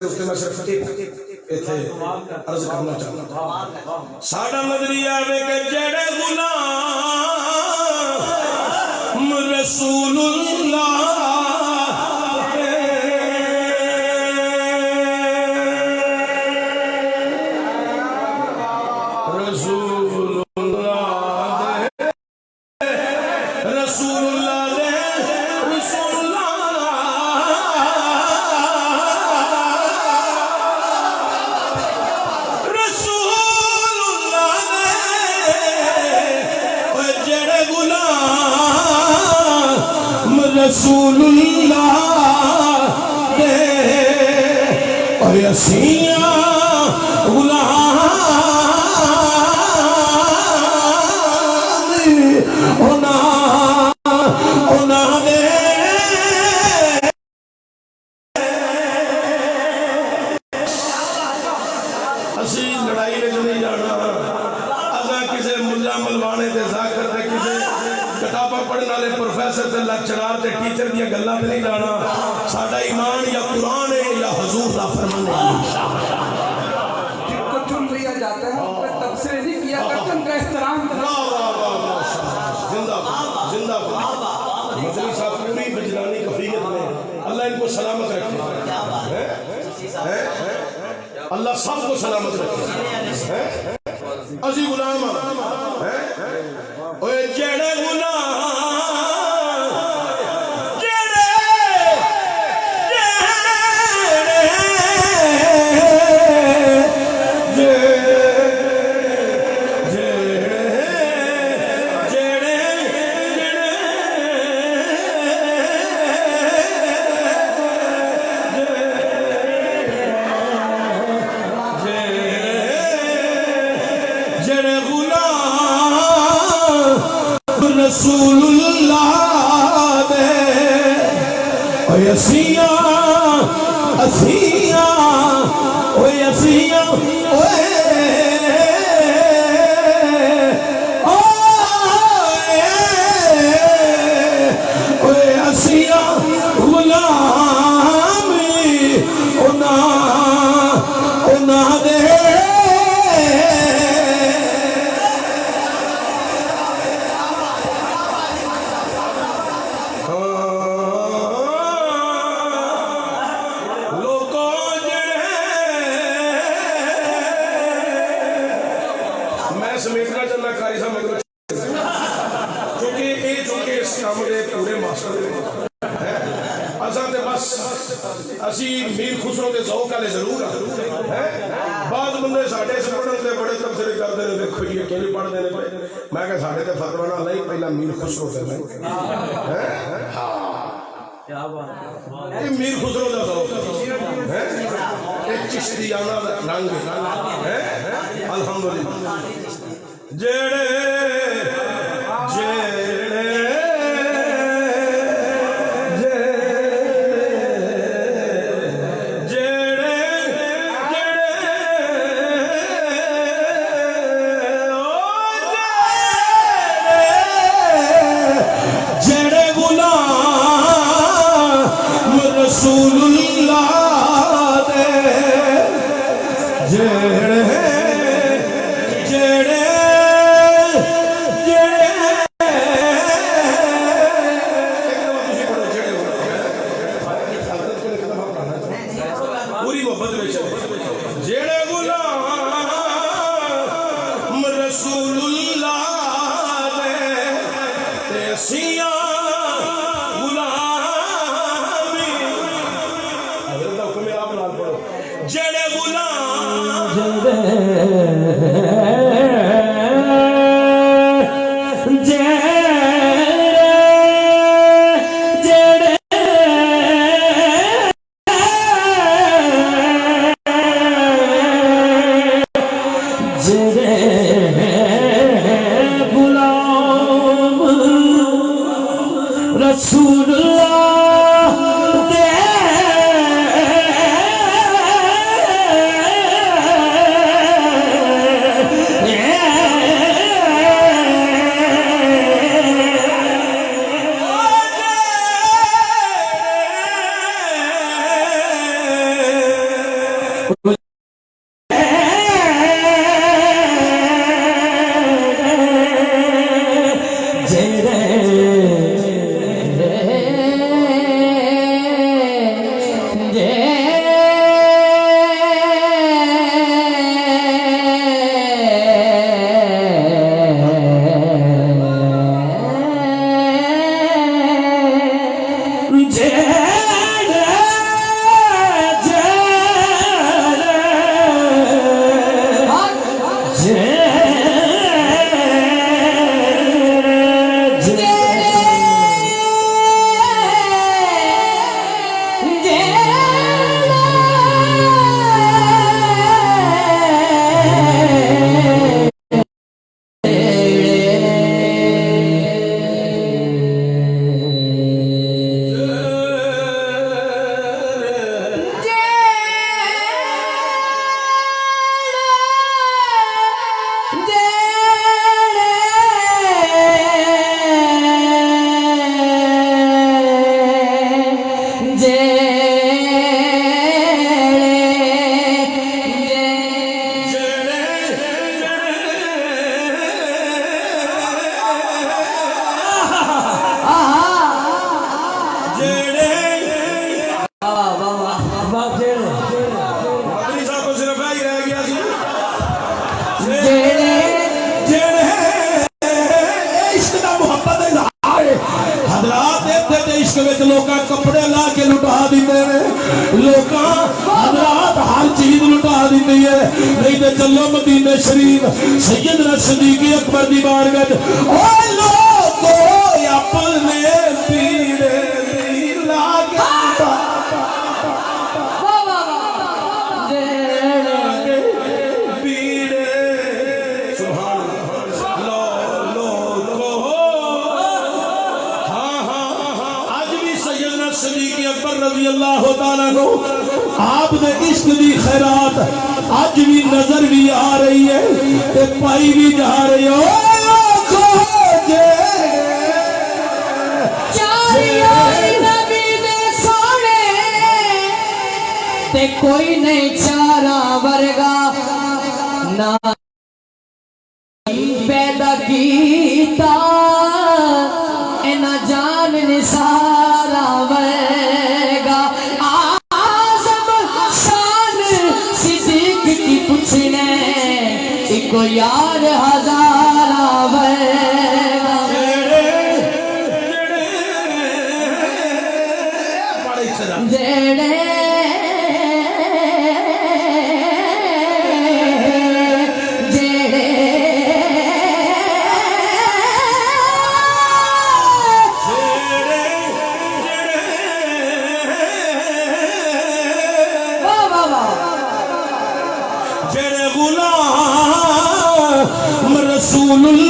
اس میں صرف ایک عرض کرنا چاہتا ہوں ساڈا نظریہ ہے کہ جڑے غلام رسول اللہ رسول اللہ دے اور یسیاں غلام اونا دے اسی لڑائی میں جو نہیں جانا اگر کسے ملا ملوانے دے ذاکر دے کسے کتاباں پڑھنے والے پروفیسر تے لیکچرار تے ٹیچر دیا گلاں تے نہیں جانا ساڈا ایمان یا قرآن ہے یا حضور دا فرمان ہے جن کو چن لیا جاتا ہے ان پر تبصرے نہیں کیا کرتے ان کا احترام کرنا زندہ زندہ مدنی صاحب پوری بجلانی کفیت میں اللہ ان کو سلامت رکھے اللہ سب کو سلامت رکھے عزیز غلام اوے جڑے غلام رسول اللہ دے اسیاں غلامی اونا دے سمیتنا چلنا کاری صاحب مگر چونکہ اس کام دے پورے ماسٹر اساں تے بس اسی میر خسرو دے ذوق والے ضرور ہیں بعض بندے ساڈے اس پڑھن تے بڑے تبصرے کردے نے دیکھو یہ کیوں نہیں پڑھدے نے میں کہ ساڈے تے فتوی نہ لئی پہلا میر خسرو تے ہیں کیا بات ہے میر خسرو دا ذوق ہے ایک چشتیانہ رنگ ہے الحمدللہ جڑے غلام رسول اللہ دے پوری محبت میں چلے جڑے غلام رسول اللہ دے تے سیاں غلامی حضرت کا حکم ہے آپ نال پڑھو جڑے غلام رسول اللہ دے کپڑے لا کے لٹا دیتے ہیں لوگ حضرات ہر چیز لٹا دیتی ہے نہیں تو چلو مدینہ شریف سیدنا صدیق اکبر دی بارگاہ او لوگو اپنے پیڑے دی لا کے رضی اللہ تعالیٰ کو آپ نے عشق دی خیرات آج بھی نظر بھی آ رہی ہے تے پائی بھی جا رہی ہے چاری نبی دے سونے تے کوئی نہیں چارا ورگا نہ پیدا کیتا اینا جان نسارا ورگا آزم شان صدیق کی پوچھنے ایکو یار ہزارا ورگا جڑے رسول